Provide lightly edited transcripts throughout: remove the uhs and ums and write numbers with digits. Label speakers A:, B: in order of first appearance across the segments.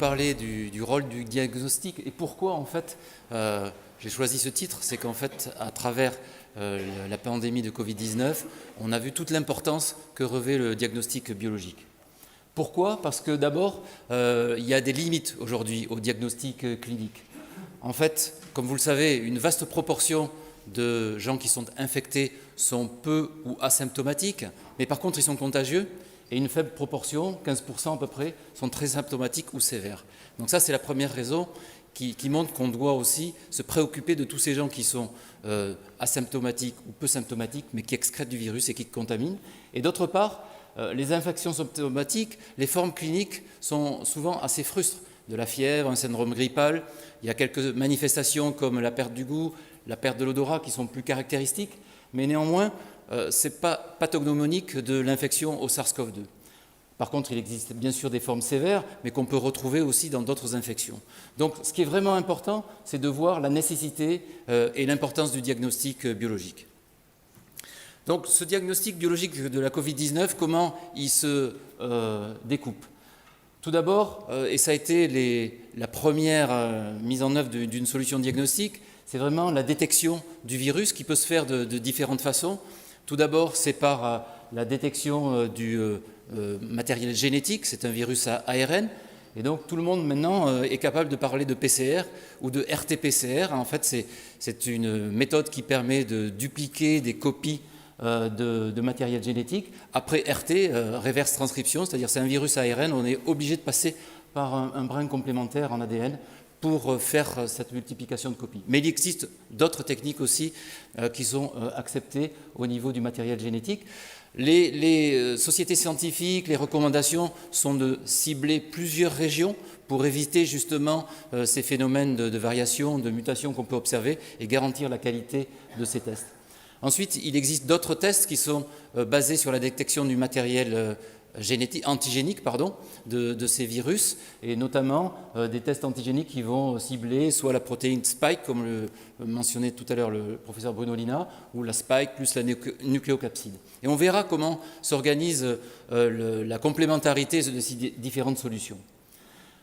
A: parler du rôle du diagnostic et pourquoi en fait j'ai choisi ce titre. C'est qu'en fait à travers la pandémie de Covid-19, on a vu toute l'importance que revêt le diagnostic biologique. Pourquoi? Parce que d'abord, il y a des limites aujourd'hui au diagnostic clinique. En fait, comme vous le savez, une vaste proportion de gens qui sont infectés sont peu ou asymptomatiques, mais par contre ils sont contagieux, et une faible proportion, 15% à peu près, sont très symptomatiques ou sévères. Donc ça, c'est la première raison qui montre qu'on doit aussi se préoccuper de tous ces gens qui sont asymptomatiques ou peu symptomatiques, mais qui excrètent du virus et qui contaminent. Et d'autre part, les infections symptomatiques, les formes cliniques sont souvent assez frustres. De la fièvre, un syndrome grippal, il y a quelques manifestations comme la perte du goût, la perte de l'odorat qui sont plus caractéristiques, mais néanmoins, ce n'est pas pathognomonique de l'infection au SARS-CoV-2. Par contre, il existe bien sûr des formes sévères, mais qu'on peut retrouver aussi dans d'autres infections. Donc, ce qui est vraiment important, c'est de voir la nécessité et l'importance du diagnostic biologique. Donc, ce diagnostic biologique de la Covid-19, comment il se découpe? Tout d'abord, et ça a été la première mise en œuvre d'une solution diagnostique, c'est vraiment la détection du virus qui peut se faire de différentes façons. Tout d'abord, c'est par la détection du matériel génétique, c'est un virus à ARN, et donc tout le monde maintenant est capable de parler de PCR ou de RT-PCR. En fait, c'est une méthode qui permet de dupliquer des copies de matériel génétique. Après RT, reverse transcription, c'est-à-dire c'est un virus à ARN, on est obligé de passer par un brin complémentaire en ADN pour faire cette multiplication de copies. Mais il existe d'autres techniques aussi qui sont acceptées au niveau du matériel génétique. Les sociétés scientifiques, les recommandations sont de cibler plusieurs régions pour éviter justement ces phénomènes de variation, de mutation qu'on peut observer et garantir la qualité de ces tests. Ensuite, il existe d'autres tests qui sont basés sur la détection du matériel antigénique de ces virus, et notamment des tests antigéniques qui vont cibler soit la protéine spike, comme le mentionnait tout à l'heure le professeur Bruno Lina, ou la spike plus la nucléocapside. Et on verra comment s'organise la complémentarité de ces différentes solutions.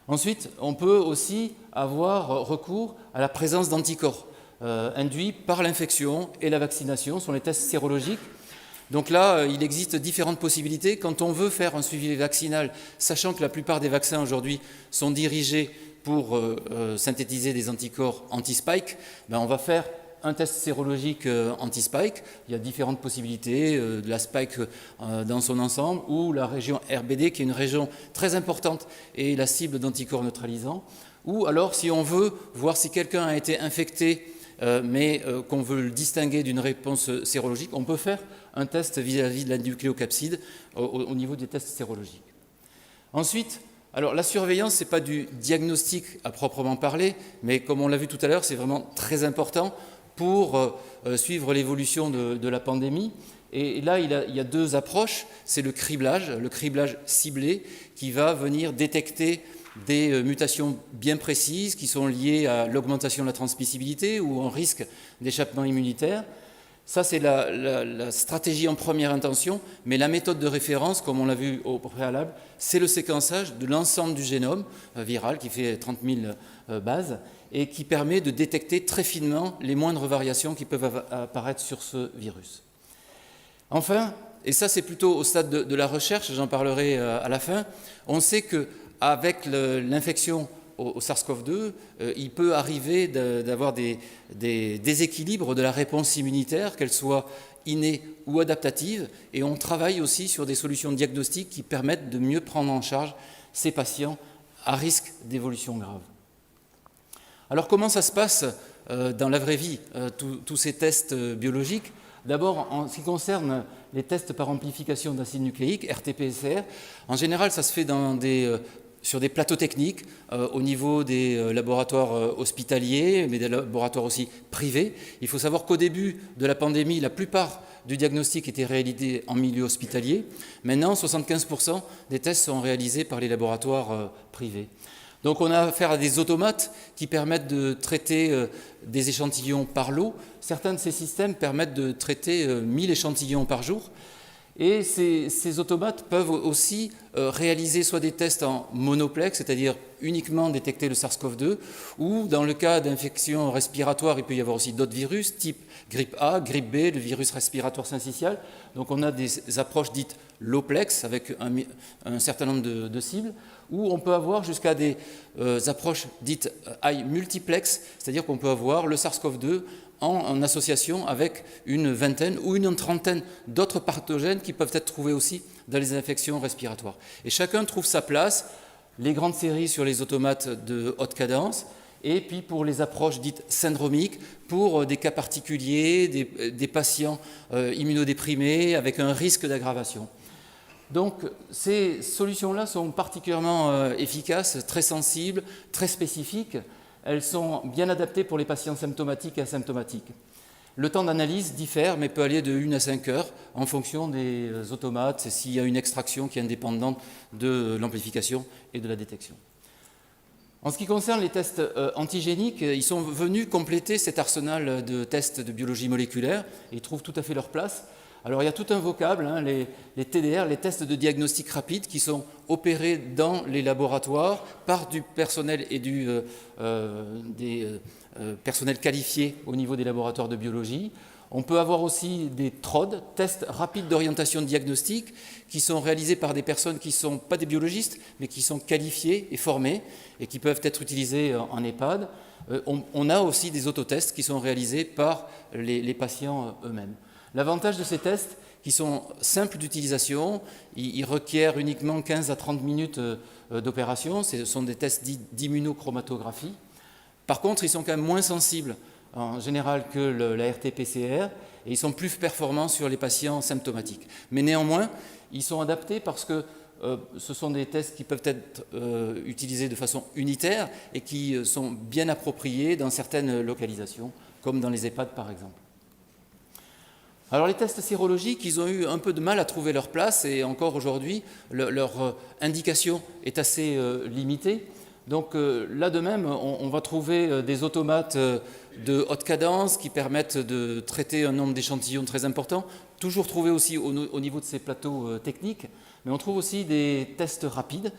A: Ensuite, on peut aussi avoir recours à la présence d'anticorps induits par l'infection et la vaccination, sont les tests sérologiques. Donc là, il existe différentes possibilités. Quand on veut faire un suivi vaccinal, sachant que la plupart des vaccins aujourd'hui sont dirigés pour synthétiser des anticorps anti-spike, on va faire un test sérologique anti-spike. Il y a différentes possibilités, de la spike dans son ensemble, ou la région RBD, qui est une région très importante et la cible d'anticorps neutralisants. Ou alors, si on veut voir si quelqu'un a été infecté, mais qu'on veut le distinguer d'une réponse sérologique, on peut faire un test vis-à-vis de la nucléocapside au niveau des tests sérologiques. Ensuite, alors la surveillance, ce n'est pas du diagnostic à proprement parler, mais comme on l'a vu tout à l'heure, c'est vraiment très important pour suivre l'évolution de la pandémie. Et là, il y a deux approches. C'est le criblage ciblé, qui va venir détecter des mutations bien précises qui sont liées à l'augmentation de la transmissibilité ou un risque d'échappement immunitaire. Ça, c'est la stratégie en première intention, mais la méthode de référence, comme on l'a vu au préalable, c'est le séquençage de l'ensemble du génome viral qui fait 30 000 bases et qui permet de détecter très finement les moindres variations qui peuvent apparaître sur ce virus. Enfin, et ça c'est plutôt au stade de la recherche, j'en parlerai à la fin, on sait qu'avec l'infection au SARS-CoV-2, il peut arriver d'avoir des déséquilibres de la réponse immunitaire, qu'elle soit innée ou adaptative, et on travaille aussi sur des solutions diagnostiques qui permettent de mieux prendre en charge ces patients à risque d'évolution grave. Alors comment ça se passe dans la vraie vie, tous ces tests biologiques? D'abord, en ce qui concerne les tests par amplification d'acide nucléique, RT-PCR, en général ça se fait sur des plateaux techniques au niveau des laboratoires hospitaliers, mais des laboratoires aussi privés. Il faut savoir qu'au début de la pandémie, la plupart du diagnostic était réalisé en milieu hospitalier. Maintenant, 75% des tests sont réalisés par les laboratoires privés. Donc on a affaire à des automates qui permettent de traiter des échantillons par lot. Certains de ces systèmes permettent de traiter 1000 échantillons par jour. Et ces automates peuvent aussi réaliser soit des tests en monoplex, c'est-à-dire uniquement détecter le SARS-CoV-2, ou dans le cas d'infections respiratoires, il peut y avoir aussi d'autres virus, type grippe A, grippe B, le virus respiratoire syncytial. Donc on a des approches dites lowplex, avec un certain nombre de cibles, ou on peut avoir jusqu'à des approches dites high multiplex, c'est-à-dire qu'on peut avoir le SARS-CoV-2 en association avec une vingtaine ou une trentaine d'autres pathogènes qui peuvent être trouvés aussi dans les infections respiratoires. Et chacun trouve sa place, les grandes séries sur les automates de haute cadence, et puis pour les approches dites syndromiques, pour des cas particuliers, des patients immunodéprimés avec un risque d'aggravation. Donc ces solutions-là sont particulièrement efficaces, très sensibles, très spécifiques. Elles sont bien adaptées pour les patients symptomatiques et asymptomatiques. Le temps d'analyse diffère, mais peut aller de 1 à 5 heures en fonction des automates, s'il y a une extraction qui est indépendante de l'amplification et de la détection. En ce qui concerne les tests antigéniques, ils sont venus compléter cet arsenal de tests de biologie moléculaire et ils trouvent tout à fait leur place. Alors il y a tout un vocable, hein, les TDR, les tests de diagnostic rapide, qui sont opérés dans les laboratoires par du personnel et des personnels qualifiés au niveau des laboratoires de biologie. On peut avoir aussi des TROD, tests rapides d'orientation diagnostique, qui sont réalisés par des personnes qui ne sont pas des biologistes, mais qui sont qualifiées et formées, et qui peuvent être utilisés en EHPAD. On a aussi des autotests qui sont réalisés par les patients eux-mêmes. L'avantage de ces tests, qui sont simples d'utilisation, ils requièrent uniquement 15 à 30 minutes d'opération, ce sont des tests dits d'immunochromatographie. Par contre, ils sont quand même moins sensibles en général que la RT-PCR et ils sont plus performants sur les patients symptomatiques. Mais néanmoins, ils sont adaptés parce que ce sont des tests qui peuvent être utilisés de façon unitaire et qui sont bien appropriés dans certaines localisations, comme dans les EHPAD par exemple. Alors les tests sérologiques, ils ont eu un peu de mal à trouver leur place et encore aujourd'hui, leur indication est assez limitée. Donc là de même, on va trouver des automates de haute cadence qui permettent de traiter un nombre d'échantillons très important, toujours trouver aussi au niveau de ces plateaux techniques, mais on trouve aussi des tests rapides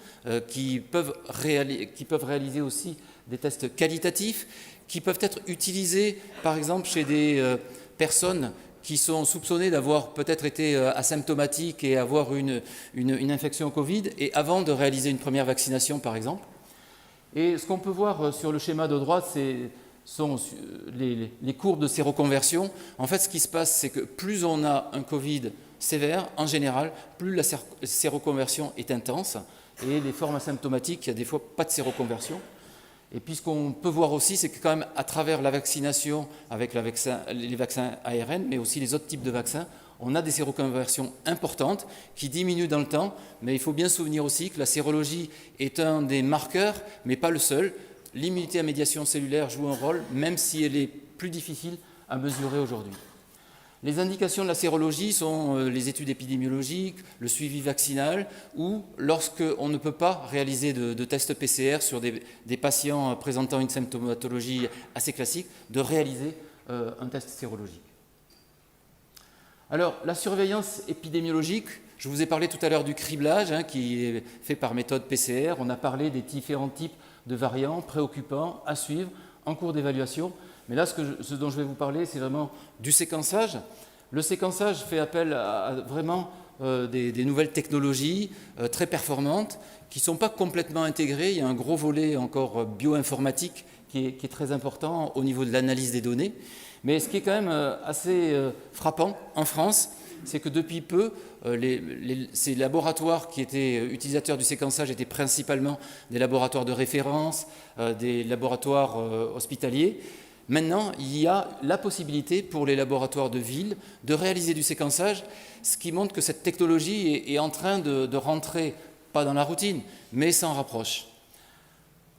A: qui peuvent réaliser aussi des tests qualitatifs, qui peuvent être utilisés par exemple chez des personnes qui sont soupçonnés d'avoir peut-être été asymptomatiques et avoir une infection au Covid, et avant de réaliser une première vaccination, par exemple. Et ce qu'on peut voir sur le schéma de droite, sont les courbes de séroconversion. En fait, ce qui se passe, c'est que plus on a un Covid sévère, en général, plus la séroconversion est intense, et les formes asymptomatiques, il y a des fois pas de séroconversion. Et puis ce qu'on peut voir aussi, c'est que quand même à travers la vaccination avec les vaccins ARN, mais aussi les autres types de vaccins, on a des séroconversions importantes qui diminuent dans le temps, mais il faut bien se souvenir aussi que la sérologie est un des marqueurs, mais pas le seul. L'immunité à médiation cellulaire joue un rôle, même si elle est plus difficile à mesurer aujourd'hui. Les indications de la sérologie sont les études épidémiologiques, le suivi vaccinal, ou lorsqu'on ne peut pas réaliser de tests PCR sur des patients présentant une symptomatologie assez classique, de réaliser un test sérologique. Alors, la surveillance épidémiologique, je vous ai parlé tout à l'heure du criblage qui est fait par méthode PCR. On a parlé des différents types de variants préoccupants à suivre en cours d'évaluation. Mais là, ce dont je vais vous parler, c'est vraiment du séquençage. Le séquençage fait appel à vraiment des nouvelles technologies très performantes qui ne sont pas complètement intégrées. Il y a un gros volet encore bioinformatique qui est très important au niveau de l'analyse des données. Mais ce qui est quand même assez frappant en France, c'est que depuis peu, ces laboratoires qui étaient utilisateurs du séquençage étaient principalement des laboratoires de référence, des laboratoires hospitaliers. Maintenant, il y a la possibilité pour les laboratoires de ville de réaliser du séquençage, ce qui montre que cette technologie est en train de rentrer, pas dans la routine, mais s'en rapproche.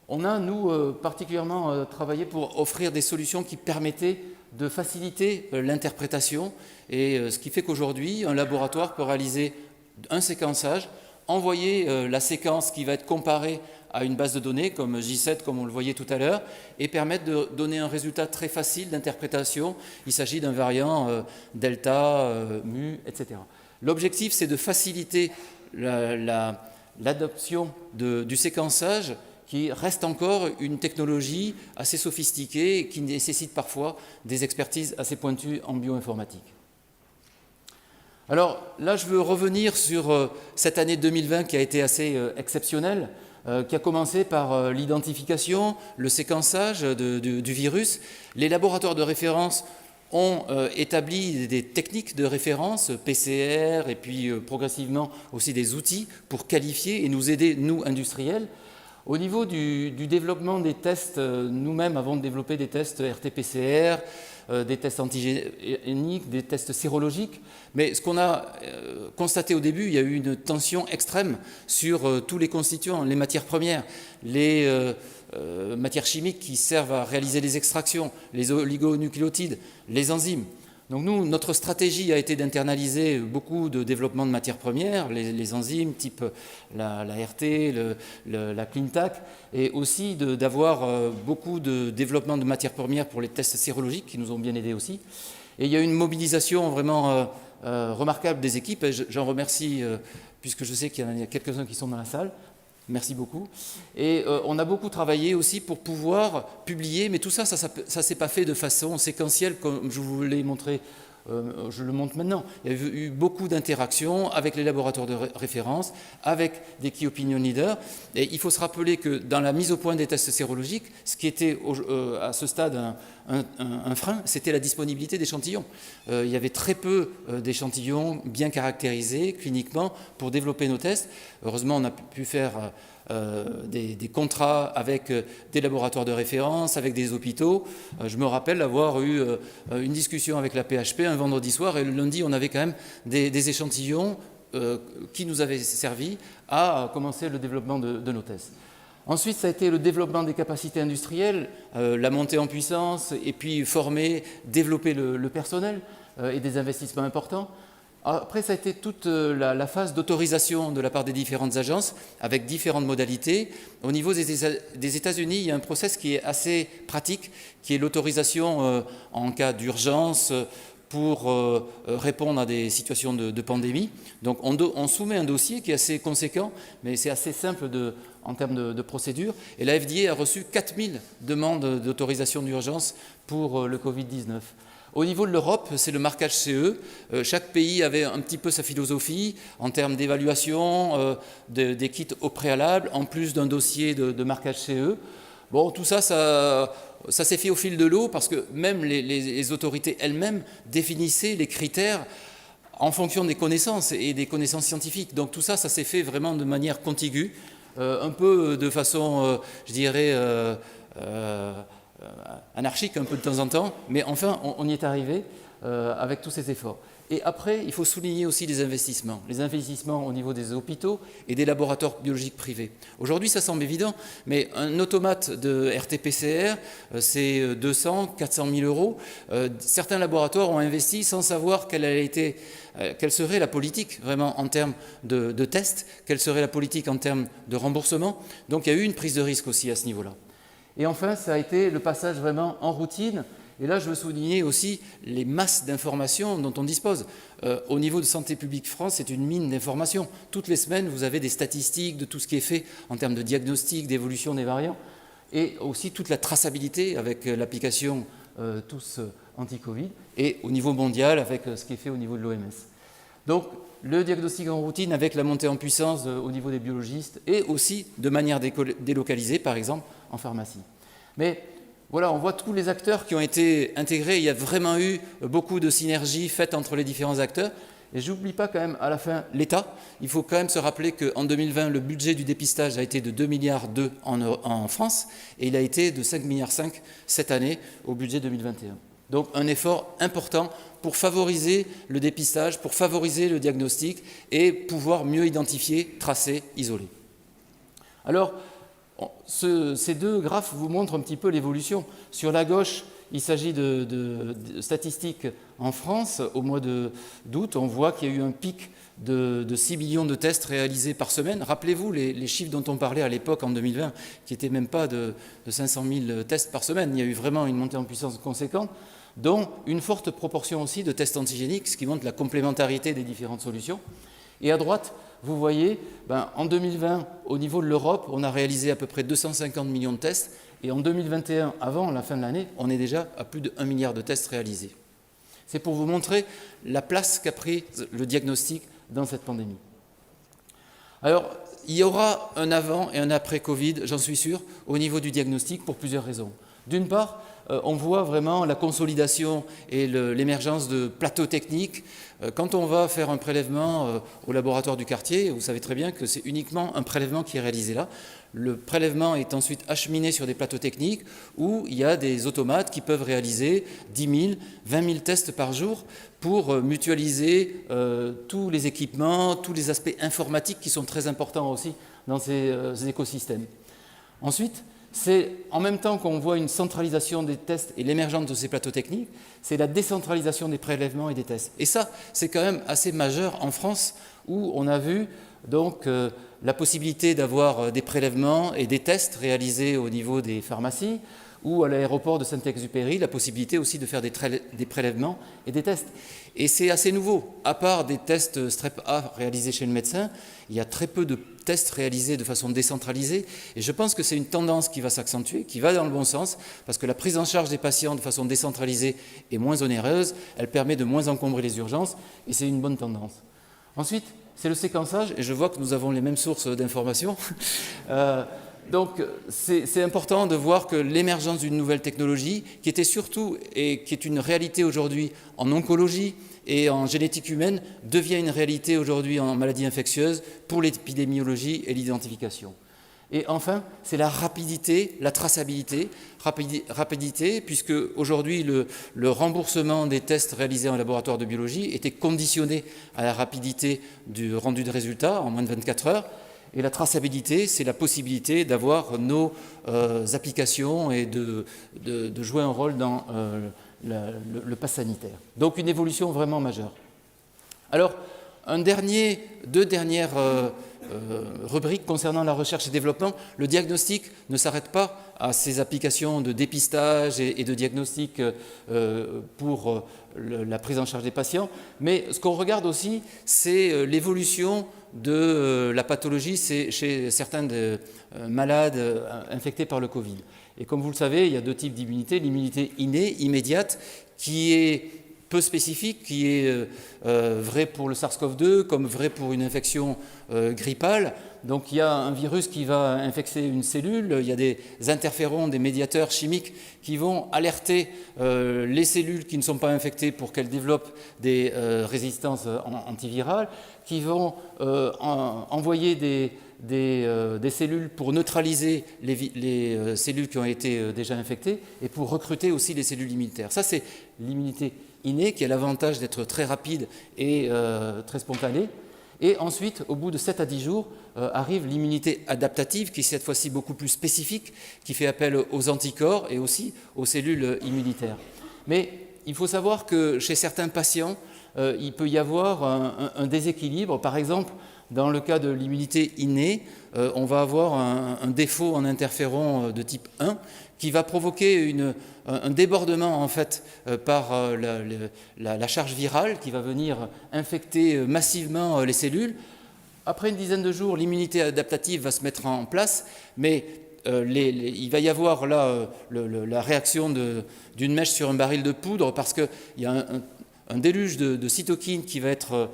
A: On a, nous, particulièrement travaillé pour offrir des solutions qui permettaient de faciliter l'interprétation, et ce qui fait qu'aujourd'hui, un laboratoire peut réaliser un séquençage, envoyer la séquence qui va être comparée à une base de données comme J7, comme on le voyait tout à l'heure, et permettre de donner un résultat très facile d'interprétation. Il s'agit d'un variant delta, mu, etc. L'objectif, c'est de faciliter l'adoption du séquençage, qui reste encore une technologie assez sophistiquée et qui nécessite parfois des expertises assez pointues en bioinformatique. Alors là, je veux revenir sur cette année 2020 qui a été assez exceptionnelle, qui a commencé par l'identification, le séquençage du virus. Les laboratoires de référence ont établi des techniques de référence, PCR, et puis progressivement aussi des outils pour qualifier et nous aider, nous, industriels. Au niveau du développement des tests, nous-mêmes avons développé des tests RT-PCR, des tests antigéniques, des tests sérologiques. Mais ce qu'on a constaté au début, il y a eu une tension extrême sur tous les constituants, les matières premières, les matières chimiques qui servent à réaliser les extractions, les oligonucléotides, les enzymes. Donc nous, notre stratégie a été d'internaliser beaucoup de développement de matières premières, les enzymes type la RT, la CleanTAC, et aussi d'avoir beaucoup de développement de matières premières pour les tests sérologiques qui nous ont bien aidés aussi. Et il y a eu une mobilisation vraiment remarquable des équipes, et j'en remercie puisque je sais qu'il y en a quelques-uns qui sont dans la salle. Merci beaucoup. Et on a beaucoup travaillé aussi pour pouvoir publier, mais tout ça, ça ne s'est pas fait de façon séquentielle, comme je vous l'ai montré, je le montre maintenant. Il y a eu beaucoup d'interactions avec les laboratoires de référence, avec des key opinion leaders. Et il faut se rappeler que dans la mise au point des tests sérologiques, ce qui était à ce stade un frein, c'était la disponibilité d'échantillons. Il y avait très peu d'échantillons bien caractérisés cliniquement pour développer nos tests. Heureusement, on a pu faire des contrats avec des laboratoires de référence, avec des hôpitaux. Je me rappelle avoir eu une discussion avec la PHP un vendredi soir, et le lundi, on avait quand même des échantillons qui nous avaient servi à commencer le développement de nos tests. Ensuite, ça a été le développement des capacités industrielles, la montée en puissance, et puis former, développer le personnel et des investissements importants. Après, ça a été toute la phase d'autorisation de la part des différentes agences, avec différentes modalités. Au niveau des États-Unis, il y a un process qui est assez pratique, qui est l'autorisation en cas d'urgence pour répondre à des situations de pandémie. Donc on soumet un dossier qui est assez conséquent, mais c'est assez simple en termes de procédure. Et la FDA a reçu 4000 demandes d'autorisation d'urgence pour le Covid-19. Au niveau de l'Europe, c'est le marquage CE. Chaque pays avait un petit peu sa philosophie en termes d'évaluation des kits au préalable, en plus d'un dossier de marquage CE. Bon, tout ça, ça s'est fait au fil de l'eau parce que même les autorités elles-mêmes définissaient les critères en fonction des connaissances et des connaissances scientifiques. Donc tout ça, ça s'est fait vraiment de manière contiguë, un peu de façon, je dirais, anarchique un peu de temps en temps, mais enfin on y est arrivé avec tous ces efforts. Et après, il faut souligner aussi les investissements au niveau des hôpitaux et des laboratoires biologiques privés. Aujourd'hui, ça semble évident, mais un automate de RT-PCR, c'est 200, 400 000 euros. Certains laboratoires ont investi sans savoir quelle serait la politique vraiment en termes de tests, quelle serait la politique en termes de remboursement. Donc il y a eu une prise de risque aussi à ce niveau-là. Et enfin, ça a été le passage vraiment en routine. Et là, je veux souligner aussi les masses d'informations dont on dispose. Au niveau de Santé publique France, c'est une mine d'informations. Toutes les semaines, vous avez des statistiques de tout ce qui est fait en termes de diagnostic, d'évolution des variants, et aussi toute la traçabilité avec l'application Tous Anti-Covid, et au niveau mondial avec ce qui est fait au niveau de l'OMS. Donc, le diagnostic en routine avec la montée en puissance au niveau des biologistes et aussi de manière délocalisée, par exemple, en pharmacie. Mais voilà, on voit tous les acteurs qui ont été intégrés. Il y a vraiment eu beaucoup de synergies faites entre les différents acteurs. Et je n'oublie pas quand même à la fin l'État. Il faut quand même se rappeler qu'en 2020, le budget du dépistage a été de 2,2 milliards en France et il a été de 5,5 milliards cette année au budget 2021. Donc un effort important pour favoriser le dépistage, pour favoriser le diagnostic et pouvoir mieux identifier, tracer, isoler. Alors, ces deux graphes vous montrent un petit peu l'évolution. Sur la gauche, il s'agit de statistiques en France. Au mois d'août, on voit qu'il y a eu un pic de 6 millions de tests réalisés par semaine. Rappelez-vous les chiffres dont on parlait à l'époque en 2020, qui n'étaient même pas de 500 000 tests par semaine. Il y a eu vraiment une montée en puissance conséquente. dont une forte proportion aussi de tests antigéniques, ce qui montre la complémentarité des différentes solutions. Et à droite, vous voyez, en 2020, au niveau de l'Europe, on a réalisé à peu près 250 millions de tests, et en 2021, avant la fin de l'année, on est déjà à plus de 1 milliard de tests réalisés. C'est pour vous montrer la place qu'a pris le diagnostic dans cette pandémie. Alors, il y aura un avant et un après Covid, j'en suis sûr, au niveau du diagnostic pour plusieurs raisons. D'une part, on voit vraiment la consolidation et l'émergence de plateaux techniques. Quand on va faire un prélèvement au laboratoire du quartier, vous savez très bien que c'est uniquement un prélèvement qui est réalisé là. Le prélèvement est ensuite acheminé sur des plateaux techniques où il y a des automates qui peuvent réaliser 10 000, 20 000 tests par jour pour mutualiser tous les équipements, tous les aspects informatiques qui sont très importants aussi dans ces écosystèmes. Ensuite, c'est en même temps qu'on voit une centralisation des tests et l'émergence de ces plateaux techniques, c'est la décentralisation des prélèvements et des tests. Et ça, c'est quand même assez majeur en France, où on a vu donc la possibilité d'avoir des prélèvements et des tests réalisés au niveau des pharmacies, ou à l'aéroport de Saint-Exupéry, la possibilité aussi de faire des prélèvements et des tests. Et c'est assez nouveau. À part des tests strep A réalisés chez le médecin, il y a très peu de tests réalisés de façon décentralisée. Et je pense que c'est une tendance qui va s'accentuer, qui va dans le bon sens, parce que la prise en charge des patients de façon décentralisée est moins onéreuse, elle permet de moins encombrer les urgences, et c'est une bonne tendance. Ensuite, c'est le séquençage, et je vois que nous avons les mêmes sources d'informations. Donc c'est important de voir que l'émergence d'une nouvelle technologie, qui était surtout et qui est une réalité aujourd'hui en oncologie et en génétique humaine, devient une réalité aujourd'hui en maladies infectieuses pour l'épidémiologie et l'identification. Et enfin, c'est la rapidité, la traçabilité. Rapidité, puisque aujourd'hui le remboursement des tests réalisés en laboratoire de biologie était conditionné à la rapidité du rendu de résultats en moins de 24 heures. Et la traçabilité, c'est la possibilité d'avoir nos applications et de jouer un rôle dans le pass sanitaire. Donc une évolution vraiment majeure. Alors, deux dernières rubriques concernant la recherche et développement. Le diagnostic ne s'arrête pas à ces applications de dépistage et de diagnostic pour la prise en charge des patients, mais ce qu'on regarde aussi, c'est l'évolution de la pathologie chez certains malades infectés par le Covid. Et comme vous le savez, il y a deux types d'immunité. L'immunité innée, immédiate, qui est peu spécifique, qui est vrai pour le SARS-CoV-2 comme vrai pour une infection grippale. Donc il y a un virus qui va infecter une cellule, il y a des interférons, des médiateurs chimiques qui vont alerter les cellules qui ne sont pas infectées pour qu'elles développent des résistances antivirales, qui vont envoyer des cellules pour neutraliser les cellules qui ont été déjà infectées et pour recruter aussi les cellules immunitaires. Ça, c'est l'immunité innée qui a l'avantage d'être très rapide et très spontanée. Et ensuite, au bout de 7 à 10 jours, arrive l'immunité adaptative qui est cette fois-ci beaucoup plus spécifique, qui fait appel aux anticorps et aussi aux cellules immunitaires. Mais il faut savoir que chez certains patients, il peut y avoir un déséquilibre. Par exemple, dans le cas de l'immunité innée, on va avoir un défaut en interféron de type 1 qui va provoquer un débordement en fait par la charge virale qui va venir infecter massivement les cellules. Après une dizaine de jours, l'immunité adaptative va se mettre en place, mais il va y avoir là la réaction d'une mèche sur un baril de poudre parce qu'il y a un déluge de cytokines qui va être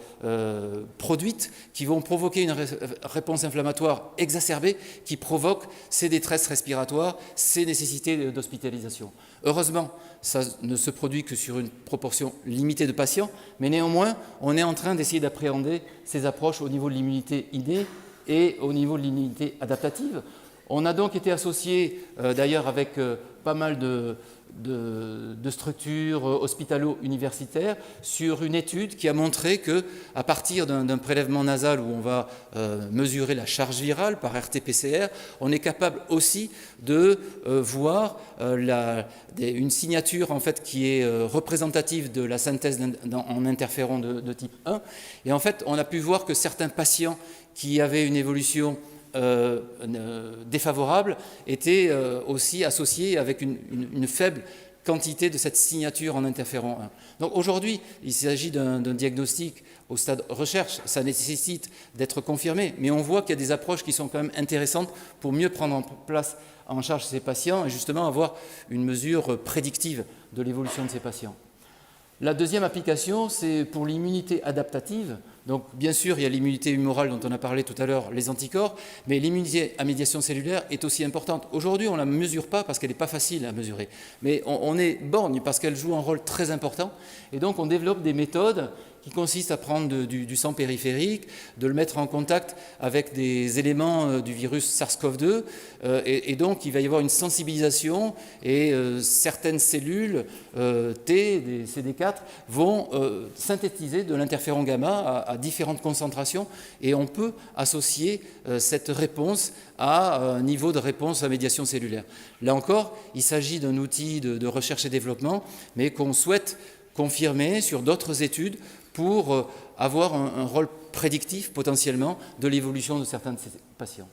A: produite, qui vont provoquer une réponse inflammatoire exacerbée qui provoque ces détresses respiratoires, ces nécessités d'hospitalisation. Heureusement, ça ne se produit que sur une proportion limitée de patients, mais néanmoins, on est en train d'essayer d'appréhender ces approches au niveau de l'immunité innée et au niveau de l'immunité adaptative. On a donc été associé d'ailleurs avec pas mal de structures hospitalo-universitaires sur une étude qui a montré qu'à partir d'un prélèvement nasal où on va mesurer la charge virale par RT-PCR, on est capable aussi de voir une signature en fait, qui est représentative de la synthèse en interféron de type 1. Et en fait, on a pu voir que certains patients qui avaient une évolution défavorable étaient aussi associés avec une faible quantité de cette signature en interféron 1. Donc aujourd'hui, il s'agit d'un diagnostic au stade recherche, ça nécessite d'être confirmé, mais on voit qu'il y a des approches qui sont quand même intéressantes pour mieux prendre en charge ces patients et justement avoir une mesure prédictive de l'évolution de ces patients. La deuxième application, c'est pour l'immunité adaptative. Donc, bien sûr, il y a l'immunité humorale dont on a parlé tout à l'heure, les anticorps, mais l'immunité à médiation cellulaire est aussi importante. Aujourd'hui, on ne la mesure pas parce qu'elle n'est pas facile à mesurer, mais on est borgne parce qu'elle joue un rôle très important. Et donc, on développe des méthodes qui consistent à prendre du sang périphérique, de le mettre en contact avec des éléments du virus SARS-CoV-2, et donc il va y avoir une sensibilisation, et certaines cellules T, des CD4, vont synthétiser de l'interféron gamma à différentes concentrations, et on peut associer cette réponse à un niveau de réponse à médiation cellulaire. Là encore, il s'agit d'un outil de recherche et développement, mais qu'on souhaite confirmer sur d'autres études pour avoir un rôle prédictif potentiellement de l'évolution de certains de ces patients.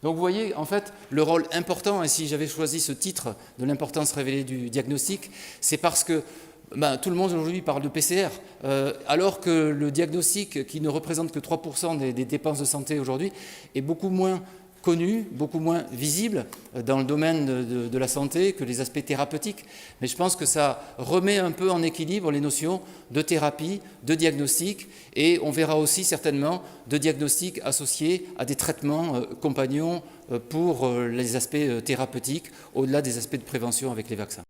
A: Donc vous voyez en fait le rôle important, et si j'avais choisi ce titre de l'importance révélée du diagnostic, c'est parce que tout le monde aujourd'hui parle de PCR, alors que le diagnostic, qui ne représente que 3% des dépenses de santé aujourd'hui, est beaucoup moins connu, beaucoup moins visible dans le domaine de la santé que les aspects thérapeutiques. Mais je pense que ça remet un peu en équilibre les notions de thérapie, de diagnostic, et on verra aussi certainement de diagnostic associés à des traitements compagnons pour les aspects thérapeutiques, au-delà des aspects de prévention avec les vaccins.